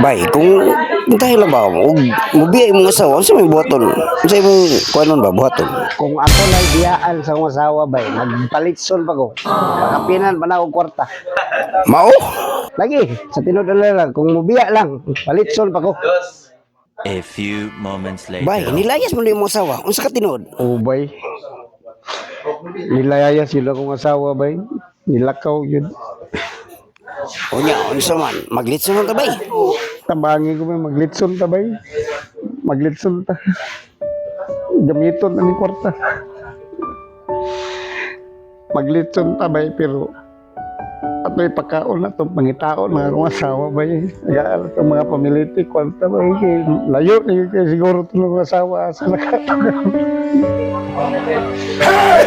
Bay, kung dahil lang ba, mubiyay mong asawa, ano sa may buhaton? Ano sa imong kuanon ba, buhaton? Kung ako lang biyaan sa akong asawa bay, magpalitson pa ko. Makapinan pa na akong kwarta. Mao? Lagi, sa tinod na lang, kung mubiya lang, palitson pa ko. A few moments Bay, later. nilayas mo na yung mga asawa, ano sa katinood? Oo bay. Nilayaya sila kong asawa bay. Nilakaw yun. O niya, ano sa man, maglitso ng tabay. Tabangi ko bay, maglitson ta bay. Maglitson ta. Gamiton na ni kwarta. Maglitson ta bay, pero at may pagkaon na itong pangitaon na akong asawa ba yun. Nag-aaral itong mga pamiliti, kwanta ba yun. Layo na yun kaya siguro itong asawa sa nakatagal. Ay!